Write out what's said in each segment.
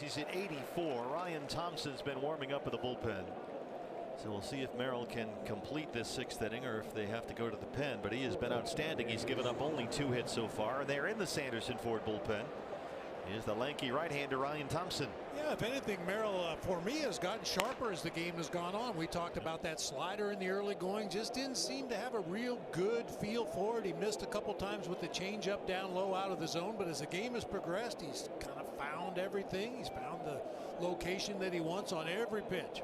He's at 84. Ryan Thompson's been warming up with the bullpen. So we'll see if Merrill can complete this 6th inning or if they have to go to the pen. But he has been outstanding. He's given up only 2 hits so far. And they're in the Sanderson Ford bullpen. Here's the lanky right-hander Ryan Thompson. Yeah, if anything, Merrill, for me, has gotten sharper as the game has gone on. We talked about that slider in the early going. Just didn't seem to have a real good feel for it. He missed a couple times with the changeup down low out of the zone. But as the game has progressed, he's kind of found everything. He's found the location that he wants on every pitch.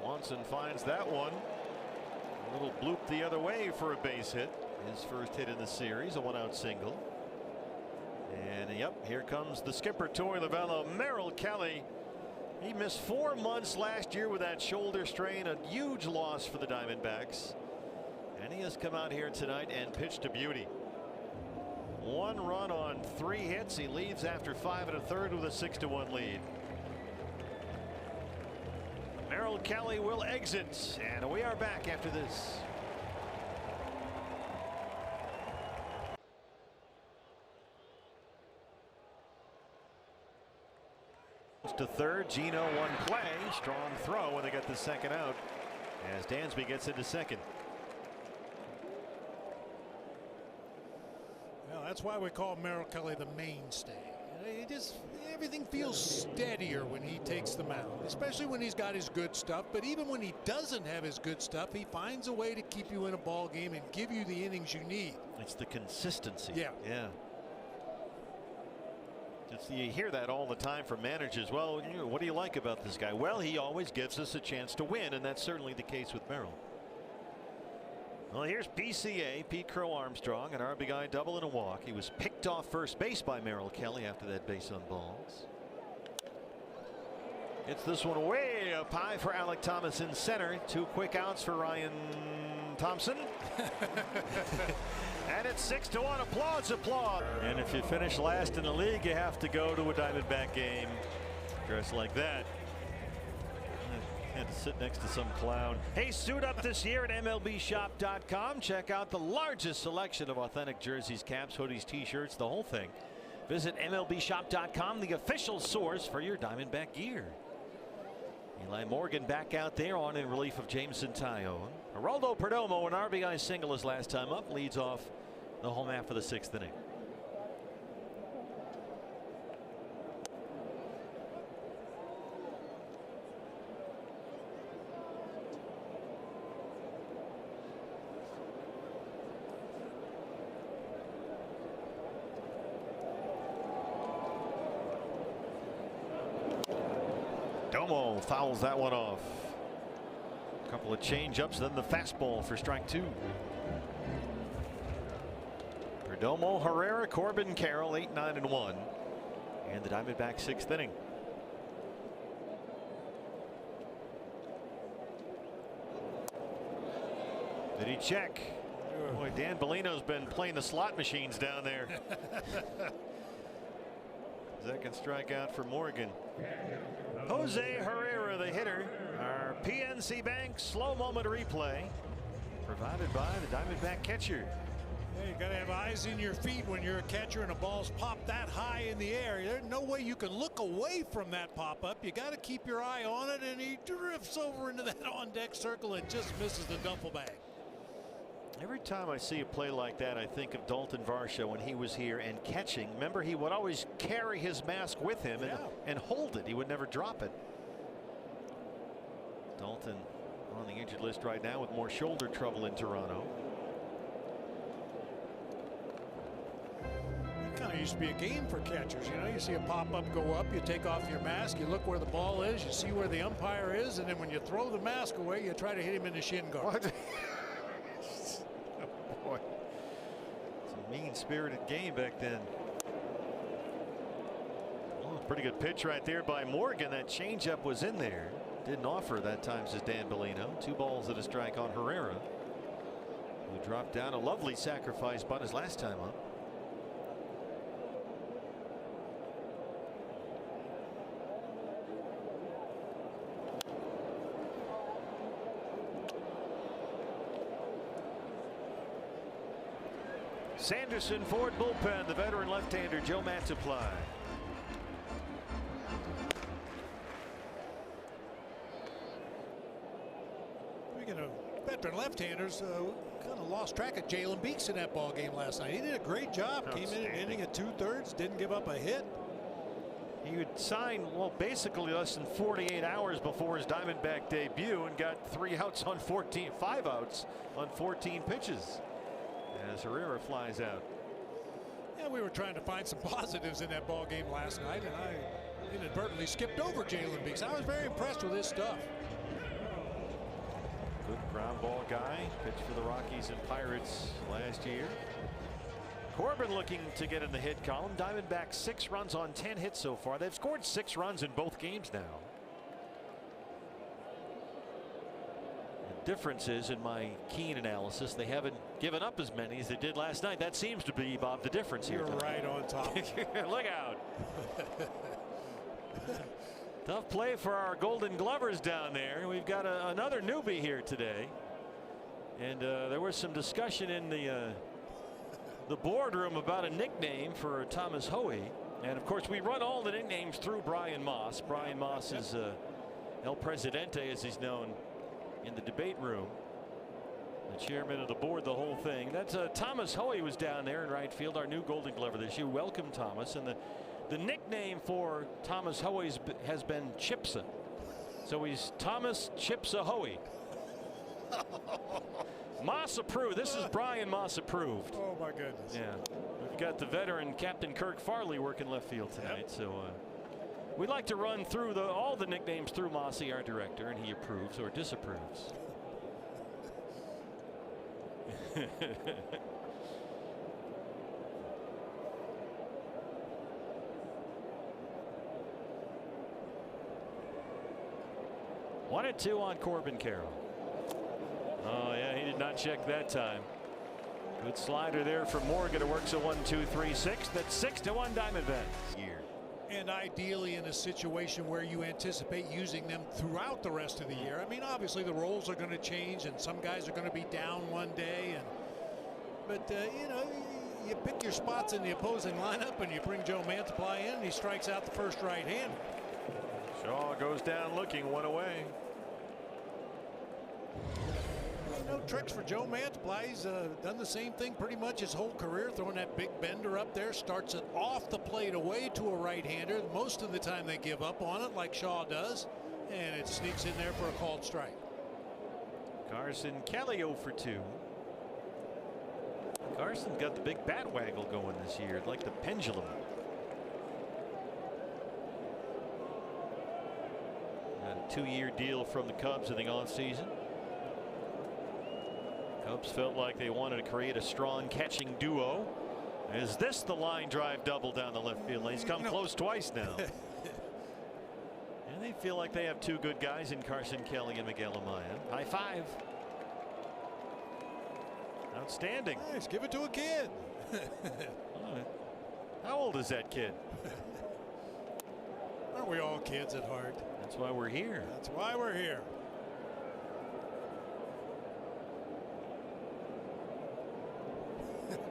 Swanson finds that one. A little bloop the other way for a base hit. His first hit in the series, a 1-out single. And yep, here comes the skipper, Torey Lovullo. Merrill Kelly. He missed 4 months last year with that shoulder strain, a huge loss for the Diamondbacks. And he has come out here tonight and pitched a beauty. 1 run on 3 hits. He leaves after 5 1/3 with a 6-1 lead. Merrill Kelly will exit, and we are back after this. To third, Gino one play, strong throw when they get the 2nd out as Dansby gets into 2nd. Well, that's why we call Merrill Kelly the mainstay. Everything feels steadier when he takes the mound, especially when he's got his good stuff. But even when he doesn't have his good stuff, he finds a way to keep you in a ball game and give you the innings you need. It's the consistency. Yeah. You hear that all the time from managers. Well, what do you like about this guy? Well, he always gives us a chance to win, and that's certainly the case with Merrill. Well, here's PCA, Pete Crow Armstrong, an RBI double and a walk. He was picked off first base by Merrill Kelly after that base on balls. Gets this one way up high for Alec Thomas in center. 2 quick outs for Ryan Thompson. And it's 6-1. Applause. And if you finish last in the league, you have to go to a Diamondback game dressed like that. Had to sit next to some clown. Hey, suit up this year at MLBshop.com. Check out the largest selection of authentic jerseys, caps, hoodies, t-shirts, the whole thing. Visit MLBshop.com, the official source for your Diamondback gear. Eli Morgan back out there on in relief of Jameson Taillon. Geraldo Perdomo, an RBI single his last time up, leads off the home half of the 6th inning. Domo fouls that one off. A couple of change-ups, then the fastball for strike 2. Perdomo, Herrera, Corbin, Carroll, 8, 9, and 1. And the Diamondbacks 6th inning. Did he check? Boy, Dan Bellino's been playing the slot machines down there. 2nd strikeout for Morgan. Jose Herrera, the hitter. Our PNC Bank slow moment replay provided by the Diamondback catcher. Yeah, you got to have eyes in your feet when you're a catcher and a ball's popped that high in the air. There's no way you can look away from that pop up. You got to keep your eye on it, and he drifts over into that on deck circle and just misses the duffel bag. Every time I see a play like that, I think of Dalton Varsho when he was here and catching. Remember, he would always carry his mask with him and hold it. He would never drop it. Dalton on the injured list right now with more shoulder trouble in Toronto. It kind of used to be a game for catchers. You know, you see a pop-up go up, you take off your mask, you look where the ball is, you see where the umpire is, and then when you throw the mask away, you try to hit him in the shin guard. What? Boy, it's a mean-spirited game back then. Oh, pretty good pitch right there by Morgan. That changeup was in there. Didn't offer that time, says Dan Bellino. 2 balls and a strike on Herrera, who dropped down a lovely sacrifice bunt his last time up. Sanderson Ford bullpen, the veteran left-hander Joe Mantiply. Speaking of veteran left-handers, kind of lost track of Jalen Beeks in that ball game last night. He did a great job. Came in inning at 2/3, didn't give up a hit. He would sign, well, basically less than 48 hours before his Diamondback debut and got 5 outs on 14 pitches as Herrera flies out. Yeah, we were trying to find some positives in that ball game last night, and I inadvertently skipped over Jalen Beeks. I was very impressed with his stuff. Good ground ball guy. Pitched for the Rockies and Pirates last year. Corbin looking to get in the hit column. Diamondbacks 6 runs on 10 hits so far. They've scored 6 runs in both games now. The difference is, in my keen analysis, they haven't given up as many as they did last night. That seems to be, Bob, the difference here. You're right on top. Look out. Tough play for our Golden Glovers down there. We've got another newbie here today. And there was some discussion in the boardroom about a nickname for Thomas Hoey. And of course, we run all the nicknames through Brian Moss. Brian Moss is El Presidente, as he's known in the debate room. The chairman of the board, the whole thing. That's Thomas Hoey was down there in right field, our new Golden Glover this year. Welcome, Thomas. And the nickname for Thomas Hoey has been Chipsa. So he's Thomas Chipsa Hoey. Moss approved. This is Brian Moss approved. Oh my goodness. Yeah, we've got the veteran Captain Kirk Farley working left field tonight. Yep. So we like to run through all the nicknames through Mossy, our director, and he approves or disapproves. 1-2 on Corbin Carroll. Oh yeah, he did not check that time. Good slider there from Morgan. It works a 1-2-3-6. That's 6-1 Diamondbacks. And ideally in a situation where you anticipate using them throughout the rest of the year. I mean, obviously the roles are going to change, and some guys are going to be down one day. But you know, you pick your spots in the opposing lineup, and you bring Joe Mantiply in, and he strikes out the first right-hander. Shaw goes down looking, 1 away. No tricks for Joe Mantiply. He's done the same thing pretty much his whole career, throwing that big bender up there, starts it off the plate away to a right-hander. Most of the time they give up on it, like Shaw does, and it sneaks in there for a called strike. Carson Kelly 0 for 2. Carson's got the big bat waggle going this year, like the pendulum. Got a 2-year deal from the Cubs in the offseason. Cubs felt like they wanted to create a strong catching duo. Is this the line drive double down the left field lane? He's come close twice now. And they feel like they have 2 good guys in Carson Kelly and Miguel Amaya. High five. Outstanding. Nice. Give it to a kid. How old is that kid? Aren't we all kids at heart? That's why we're here. That's why we're here.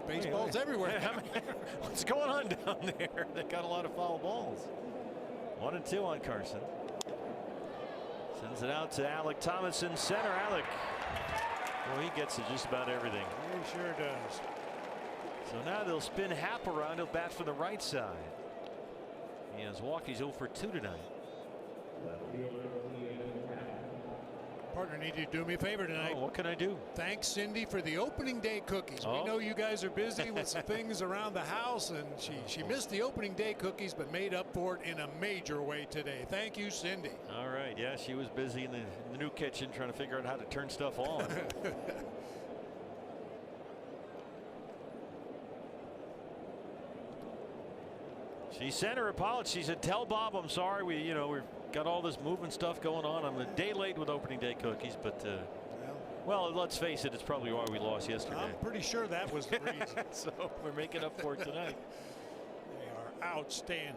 Baseball's everywhere. What's going on down there? They got a lot of foul balls. 1-2 on Carson. Sends it out to Alec Thomas in center. Alec. Well, he gets to just about everything. He sure does. So now they'll spin Happ around. He'll bat for the right side. He has walk. He's 0 for 2 tonight. Partner, need you to do me a favor tonight. Oh, what can I do? Thanks, Cindy, for the opening day cookies. We know you guys are busy with some things around the house, and she missed the opening day cookies, but made up for it in a major way today. Thank you, Cindy. All right. Yeah, she was busy in the new kitchen trying to figure out how to turn stuff on. She sent her apology. She said, "Tell Bob I'm sorry. We've got all this movement stuff going on. I'm a day late with opening day cookies, but well, let's face it, it's probably why we lost yesterday." I'm pretty sure that was the reason. So we're making up for it tonight. They are outstanding.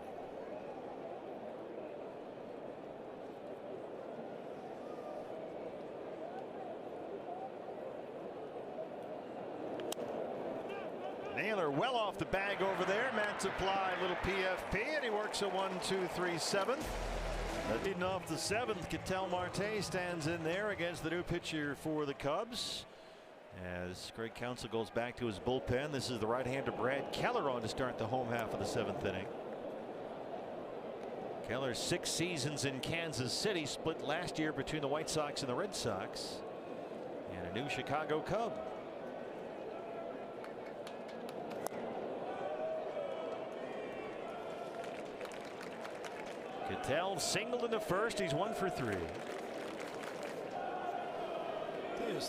Naylor well off the bag over there. Mantiply, little PFP, and he works a 1-2-3-7. Leading off the 7th, Ketel Marte stands in there against the new pitcher for the Cubs. As Greg Counsell goes back to his bullpen, this is the right-hander Brad Keller on to start the home half of the 7th inning. Keller 6 seasons in Kansas City, split last year between the White Sox and the Red Sox, and a new Chicago Cub. Ketel singled in the first. He's 1 for 3.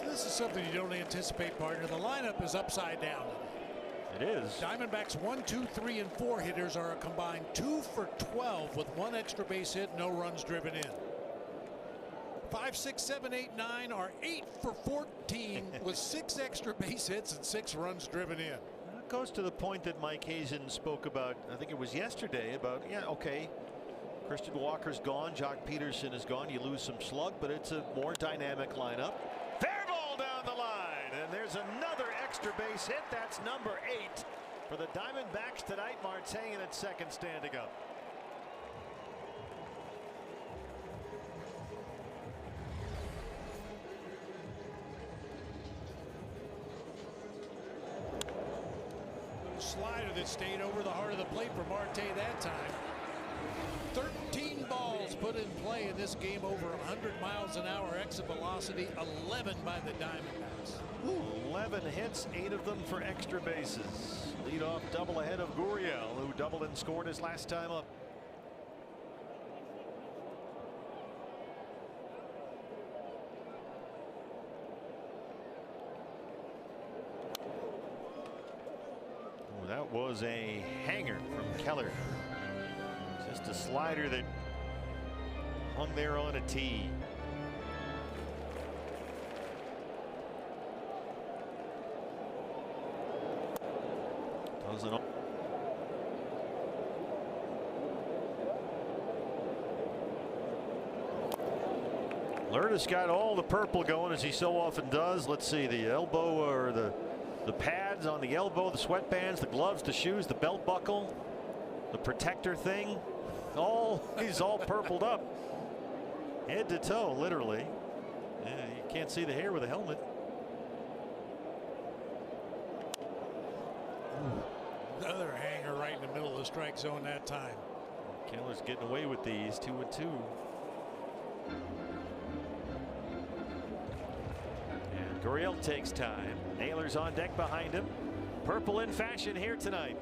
This is something you don't anticipate, partner. The lineup is upside down. It is. Diamondbacks 1, 2, 3, and 4 hitters are a combined 2 for 12 with 1 extra base hit, no runs driven in. 5, 6, 7, 8, 9 are 8 for 14 with 6 extra base hits and 6 runs driven in. That goes to the point that Mike Hazen spoke about, I think it was yesterday, about, yeah, okay, Christian Walker's gone, Jock Peterson is gone, you lose some slug, but it's a more dynamic lineup. Fair ball down the line, and there's another extra base hit. That's number 8 for the Diamondbacks tonight. Marte in at second, standing up. Slider that stayed over the heart of the plate for Marte that time. 13 balls put in play in this game, over 100 miles an hour exit velocity, 11 by the Diamondbacks. 11 hits, 8 of them for extra bases. Leadoff double ahead of Gurriel, who doubled and scored his last time up. Oh, that was a hanger from Keller. Just a slider that hung there on a tee. Doesn't. Lourdes got all the purple going, as he so often does. Let's see, the elbow, or the pads on the elbow, the sweatbands, the gloves, the shoes, the belt buckle, the protector thing. He's all purpled up, head to toe, literally. Yeah, you can't see the hair with a helmet. Another hanger right in the middle of the strike zone that time. Keller's getting away with these. 2-2. And Gurriel takes time. Naylor's on deck behind him. Purple in fashion here tonight.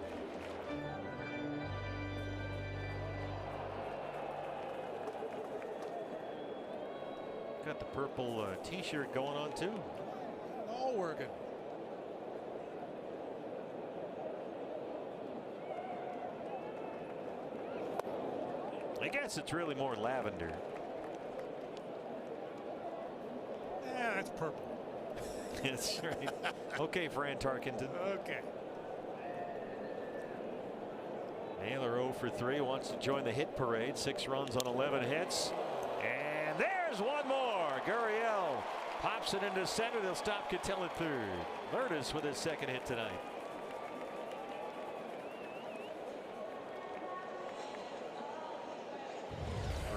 Got the purple t-shirt going on too. All working. I guess it's really more lavender. Yeah, that's purple. That's right. Okay, Fran Tarkenton. Okay. Naylor 0 for 3, wants to join the hit parade. 6 runs on 11 hits. And there's one more. Gurriel pops it into center. They'll stop Ketel at third. Lourdes with his second hit tonight.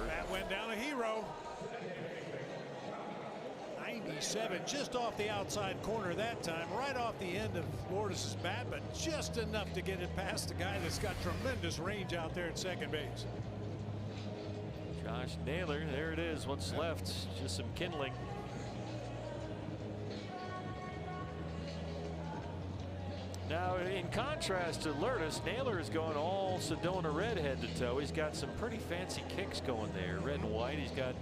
That went down a hero. 97, just off the outside corner that time, right off the end of Lourdes' bat, but just enough to get it past the guy that's got tremendous range out there at second base. Josh Naylor, there it is. What's left? Just some kindling. Now, in contrast to Lourdes, Naylor is going all Sedona red head to toe. He's got some pretty fancy kicks going there. Red and white. He's got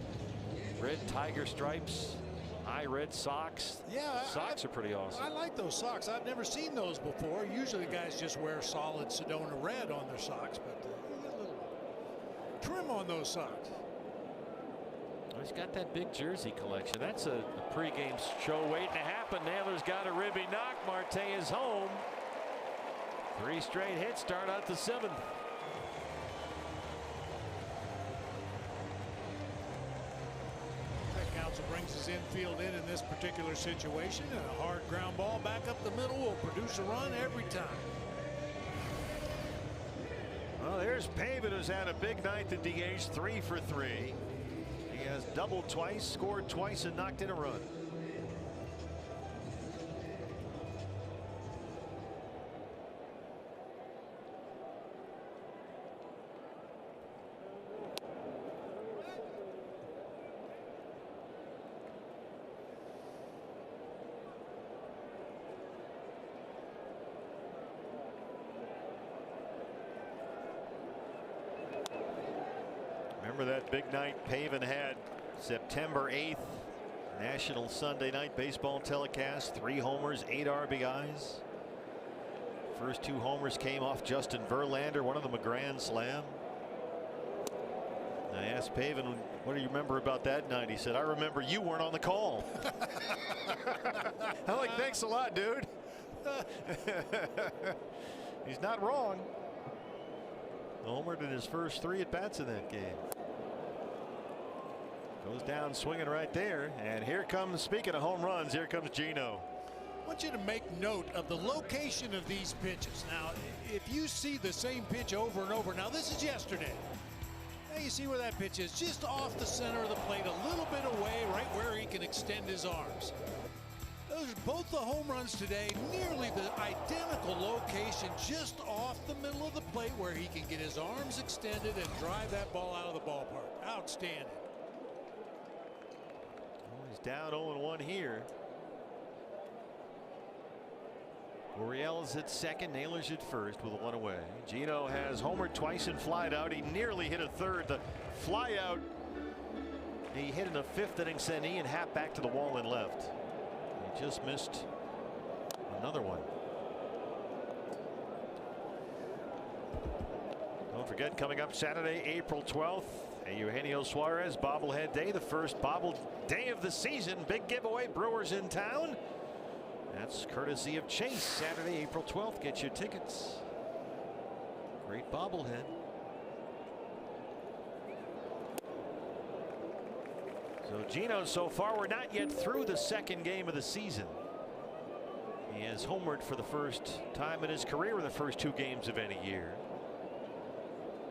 red tiger stripes, high red socks. Yeah, socks are pretty awesome. I like those socks. I've never seen those before. Usually guys just wear solid Sedona red on their socks, but a little trim on those socks. Well, he's got that big jersey collection. That's a pregame show waiting to happen. Naylor's got a ribby knock. Marte is home. 3 straight hits start out the 7th. Counsell brings his infield in this particular situation, and a hard ground ball back up the middle will produce a run every time. Well, there's Pavin, who's had a big night. The DH, 3 for 3. He has doubled twice, scored twice, and knocked in a run. Remember that big night Pavin had September 8th, National Sunday Night Baseball telecast. 3 homers, 8 RBIs. First 2 homers came off Justin Verlander, one of them a grand slam. I asked Pavin, what do you remember about that night? He said, I remember you weren't on the call. I'm like, thanks a lot, dude. He's not wrong. Homered in his first 3 at bats in that game. Goes down swinging right there, and here comes, speaking of home runs, here comes Gino. I want you to make note of the location of these pitches. Now, if you see the same pitch over and over, now this is yesterday. Now you see where that pitch is, just off the center of the plate, a little bit away, right where he can extend his arms. Those are both the home runs today, nearly the identical location, just off the middle of the plate where he can get his arms extended and drive that ball out of the ballpark. Outstanding. He's down 0-1 here. Gurriel's at second, Naylor's at first with 1 away. Gino has homered twice and flied out. He nearly hit a third. The fly out, he hit in the 5th inning, sent Ian Happ back to the wall and left. He just missed another one. Don't forget, coming up Saturday, April 12th, a Eugenio Suarez bobblehead day, the first bobble day of the season. Big giveaway, Brewers in town. That's courtesy of Chase. Saturday, April 12th. Get your tickets. Great bobblehead. So Gino, so far, we're not yet through the 2nd game of the season. He has homered for the first time in his career in the first 2 games of any year.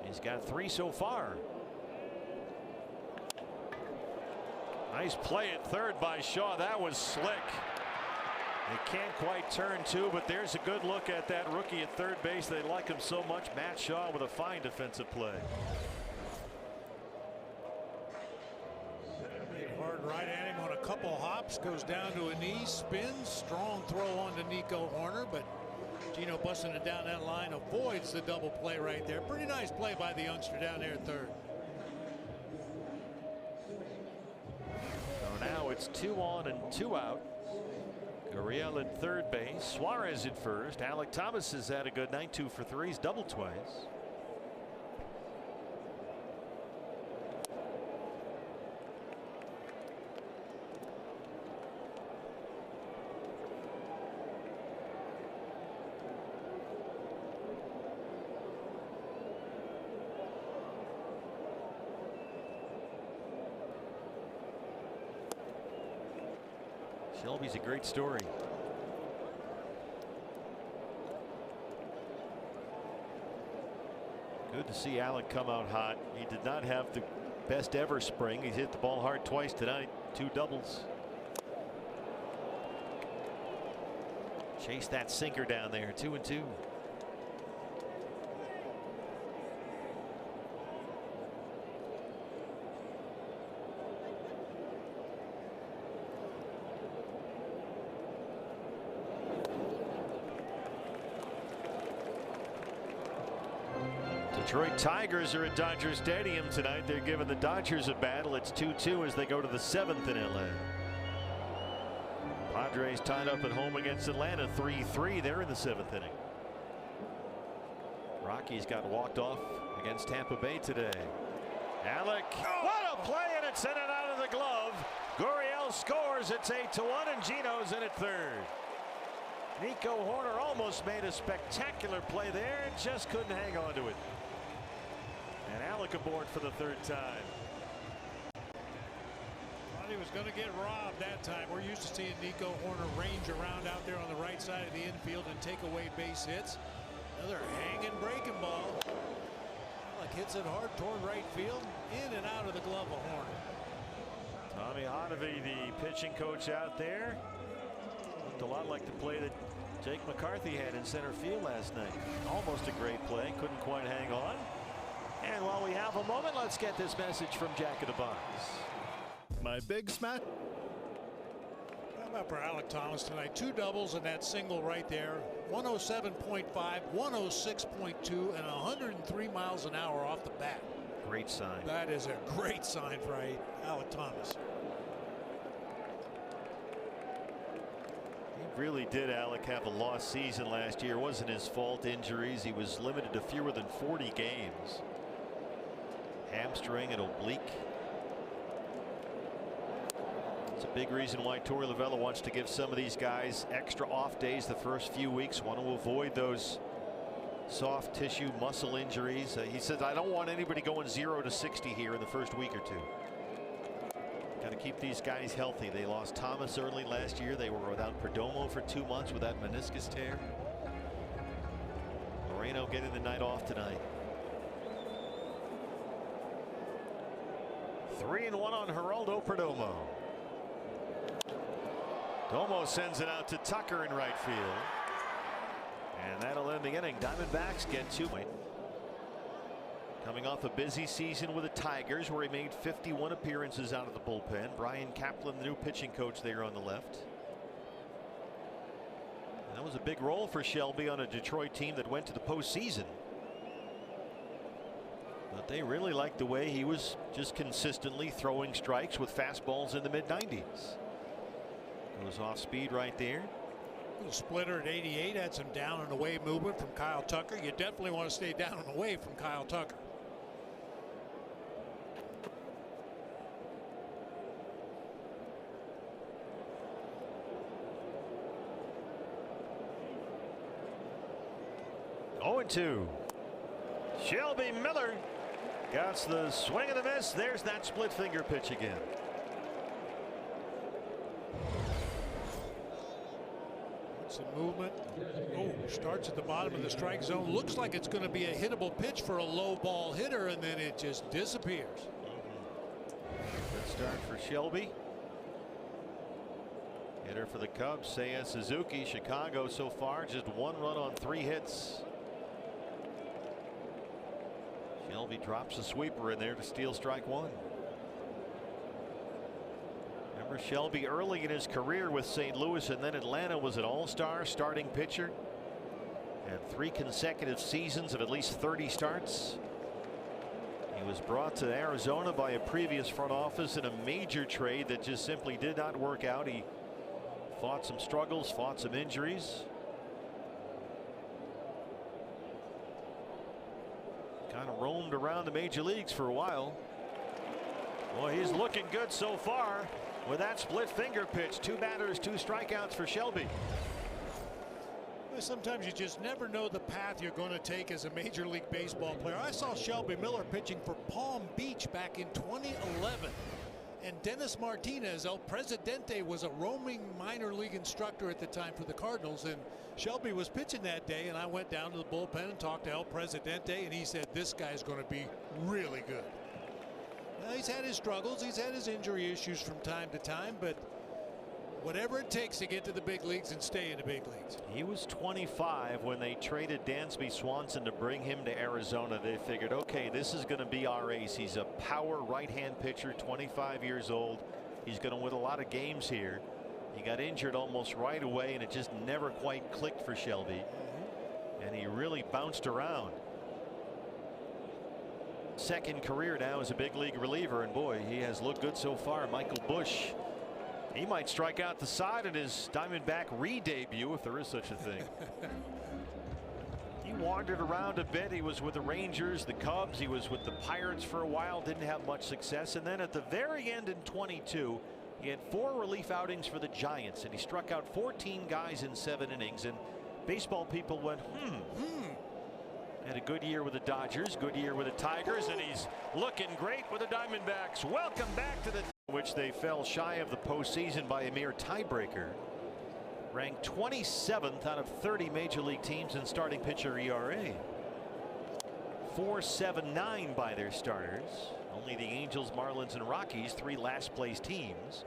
He's got 3 so far. Nice play at third by Shaw. That was slick. They can't quite turn 2, but there's a good look at that rookie at third base. They like him so much. Matt Shaw with a fine defensive play. Hard right at him on a couple hops, goes down to a knee, spins, strong throw on to Nico Horner, but Gino busting it down that line, avoids the double play right there. Pretty nice play by the youngster down there at third. So now it's 2 on and 2 out. Gurriel at third base, Suarez at first. Alec Thomas has had a good night, 2 for 3. He's doubled twice. Shelby's a great story. Good to see Alec come out hot. He did not have the best ever spring. He's hit the ball hard twice tonight, 2 doubles. Chase that sinker down there, 2-2. Detroit Tigers are at Dodger Stadium tonight. They're giving the Dodgers a battle. It's 2-2 as they go to the 7th in LA. Padres tied up at home against Atlanta 3-3. They're in the 7th inning. Rockies got walked off against Tampa Bay today. Alec, what a play, and it's in and out of the glove. Gurriel scores. It's 8-1, and Gino's in at third. Nico Horner almost made a spectacular play there and just couldn't hang on to it. And Alec aboard for the 3rd time. Thought he was going to get robbed that time. We're used to seeing Nico Horner range around out there on the right side of the infield and take away base hits. Another hanging breaking ball. hits it hard toward right field, in and out of the glove of Horn. Tommy Hotovy, the pitching coach out there, looked a lot like the play that Jake McCarthy had in center field last night. Almost a great play, couldn't quite hang on. And while we have a moment, let's get this message from Jack of the Box. My big smash. How about for Alek Thomas tonight? 2 doubles and that single right there. 107.5, 106.2, and 103 miles an hour off the bat. Great sign. That is a great sign for Alek Thomas. He really did, Alec, have a lost season last year. It wasn't his fault. Injuries. He was limited to fewer than 40 games. Hamstring and oblique. It's a big reason why Torey Lovullo wants to give some of these guys extra off days the first few weeks. Want to avoid those soft tissue muscle injuries. He says, I don't want anybody going 0 to 60 here in the first week or two. Got to keep these guys healthy. They lost Thomas early last year. They were without Perdomo for 2 months with that meniscus tear. Moreno getting the night off tonight. 3-1 on Geraldo Perdomo. Domo sends it out to Tucker in right field. And that'll end the inning. Diamondbacks get 2. Coming off a busy season with the Tigers, where he made 51 appearances out of the bullpen. Brian Kaplan, the new pitching coach there on the left. And that was a big role for Shelby on a Detroit team that went to the postseason. But they really liked the way he was just consistently throwing strikes with fastballs in the mid-90s. Goes off speed right there. Little splitter at 88, had some down and away movement from Kyle Tucker. You definitely want to stay down and away from Kyle Tucker. Oh, 2. Shelby Miller got the swing and the miss. There's that split finger pitch again. Some movement. Oh, starts at the bottom of the strike zone. Looks like it's going to be a hittable pitch for a low ball hitter, and then it just disappears. Good start for Shelby. Hitter for the Cubs, Seiya Suzuki. Chicago so far just 1 run on 3 hits. Shelby drops a sweeper in there to steal strike 1. Remember Shelby early in his career with St. Louis and then Atlanta was an all-star starting pitcher. Had 3 consecutive seasons of at least 30 starts. He was brought to Arizona by a previous front office in a major trade that just simply did not work out. He fought some struggles, fought some injuries. Kind of roamed around the major leagues for a while. Boy, he's looking good so far with that split finger pitch. 2 batters, 2 strikeouts for Shelby. Sometimes you just never know the path you're going to take as a Major League Baseball player. I saw Shelby Miller pitching for Palm Beach back in 2011. And Dennis Martinez, El Presidente, was a roaming minor league instructor at the time for the Cardinals. And Shelby was pitching that day, and I went down to the bullpen and talked to El Presidente, and he said, this guy's going to be really good. Now, he's had his struggles. He's had his injury issues from time to time, but whatever it takes to get to the big leagues and stay in the big leagues. He was 25 when they traded Dansby Swanson to bring him to Arizona. They figured, okay, this is going to be our ace. He's a power right-hand pitcher, 25 years old. He's going to win a lot of games here. He got injured almost right away, and it just never quite clicked for Shelby. And he really bounced around. Second career now as a big league reliever, and boy, he has looked good so far. Michael Busch, he might strike out the side in his Diamondback re-debut, if there is such a thing. He wandered around a bit. He was with the Rangers, the Cubs. He was with the Pirates for a while. Didn't have much success. And then at the very end in 22, he had 4 relief outings for the Giants, and he struck out 14 guys in 7 innings. And baseball people went, Had a good year with the Dodgers, good year with the Tigers, and he's looking great with the Diamondbacks. Welcome back to the which they fell shy of the postseason by a mere tiebreaker. Ranked 27th out of 30 major league teams in starting pitcher ERA. 4-7-9 by their starters. Only the Angels, Marlins, and Rockies, 3 last-place teams,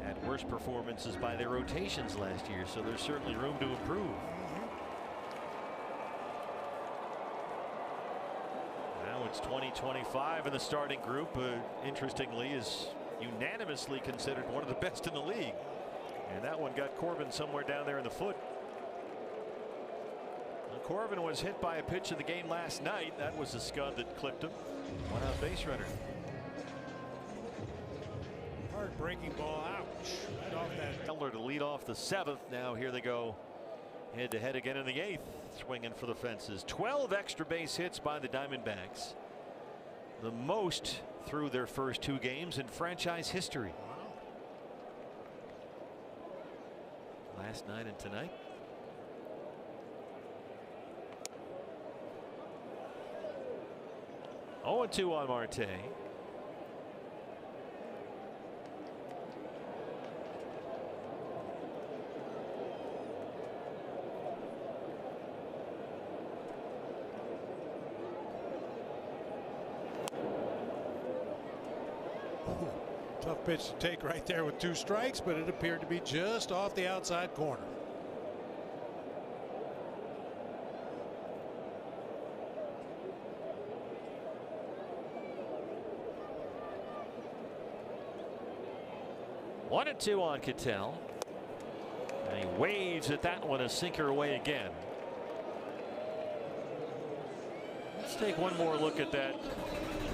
had worse performances by their rotations last year. So there's certainly room to improve. Now it's 2025, and the starting group, interestingly, is unanimously considered one of the best in the league. And that one got Corbin somewhere down there in the foot. Well, Corbin was hit by a pitch in the game last night. That was the scud that clipped him. One out base runner. Hard breaking ball. Ouch. Right off that. Keller to lead off the 7th. Now here they go head to head again in the 8th. Swinging for the fences. 12 extra base hits by the Diamondbacks. The most through their first 2 games in franchise history. Last night and tonight. Oh, 2 on Marte. Tough pitch to take right there with 2 strikes, but it appeared to be just off the outside corner. One and 2 on Cattell. And he waves at that one, a sinker away again. Let's take one more look at that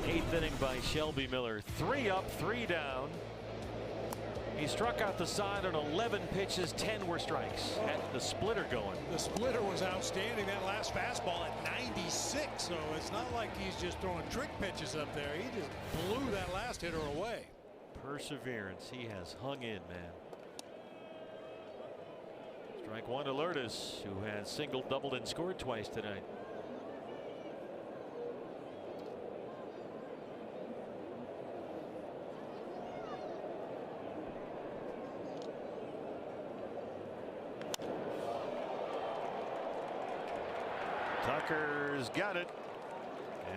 8th inning by Shelby Miller. 3 up, 3 down. He struck out the side on 11 pitches, 10 were strikes. Had the splitter going. The splitter was outstanding. That last fastball at 96. So it's not like he's just throwing trick pitches up there. He just blew that last hitter away. Perseverance. He has hung in, man. Strike 1 to Lourdes, who has singled, doubled, and scored twice tonight. Tucker's got it.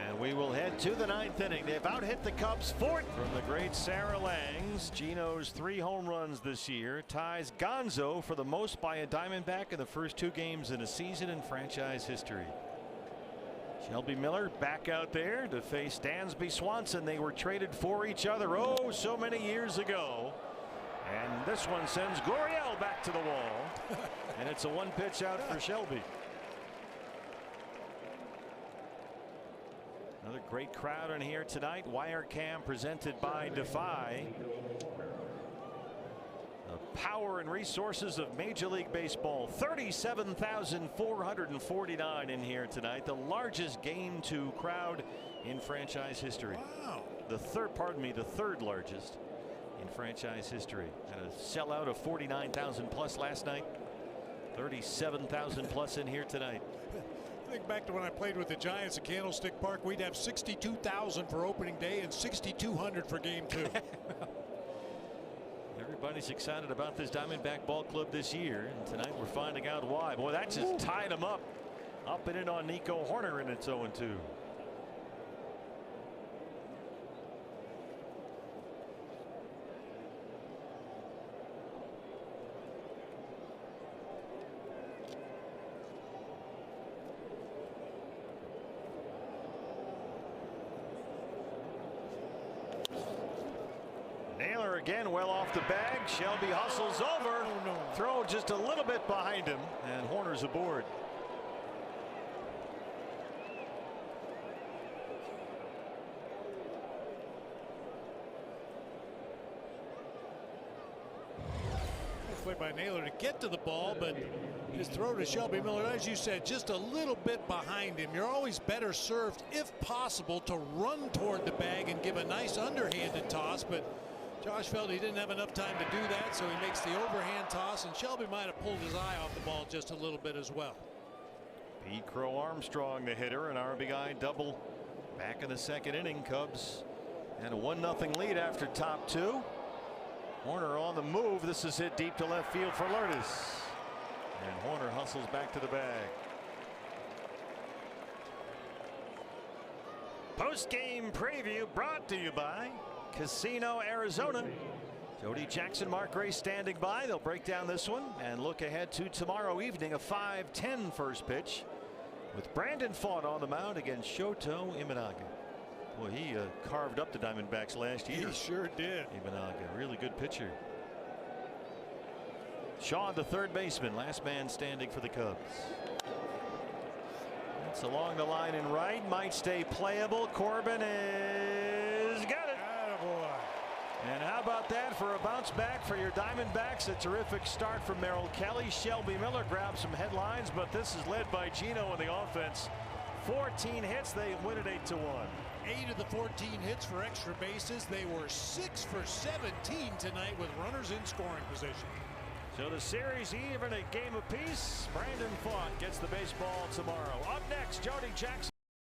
And we will head to the 9th inning. They've out-hit the Cubs 4th. From the great Sarah Langs, Gino's 3 home runs this year ties Gonzo for the most by a Diamondback in the first 2 games in a season in franchise history. Shelby Miller back out there to face Dansby Swanson. They were traded for each other oh so many years ago. And this one sends Gurriel back to the wall. And it's a 1-pitch out for Shelby. Another great crowd in here tonight. Wire cam presented by Defy. The power and resources of Major League Baseball. 37,449 in here tonight. The largest game to crowd in franchise history. Wow. The third largest in franchise history. Had a sellout of 49,000 plus last night. 37,000 plus in here tonight. I think back to when I played with the Giants at Candlestick Park. We'd have 62,000 for opening day and 6,200 for game 2. Everybody's excited about this Diamondback ball club this year, and tonight we're finding out why. Boy, that just tied them up and in on Nico Horner, and it's 0-2. Naylor again well off the bag. Shelby hustles over. Throw just a little bit behind him, and Horner's aboard. Play by Naylor to get to the ball, but his throw to Shelby Miller, as you said, just a little bit behind him. You're always better served, if possible, to run toward the bag and give a nice underhanded toss, but Josh felt he didn't have enough time to do that, so he makes the overhand toss, and Shelby might have pulled his eye off the ball just a little bit as well. Pete Crow Armstrong, the hitter, an RBI double back in the 2nd inning. Cubs and a 1-0 lead after top 2. Horner on the move. This is hit deep to left field for Lourdes, and Horner hustles back to the bag. Post-game preview brought to you by Casino Arizona. Jody Jackson, Mark Gray standing by. They'll break down this one and look ahead to tomorrow evening, a 5:10 first pitch with Brandon Pfaadt on the mound against Shoto Imanaga. Boy, he carved up the Diamondbacks last year. He sure did. Imanaga, really good pitcher. Shaw, the third baseman, last man standing for the Cubs. It's along the line in right, might stay playable. Corbin is got it. Attaboy. And how about that for a bounce back for your Diamondbacks? A terrific start from Merrill Kelly. Shelby Miller grabbed some headlines, but this is led by Gino in the offense. 14 hits, they win it 8-1. 8 of the 14 hits for extra bases. They were 6 for 17 tonight with runners in scoring position. So the series even, a game apiece. Brandon Pfaadt gets the baseball tomorrow. Up next, Jody Jackson.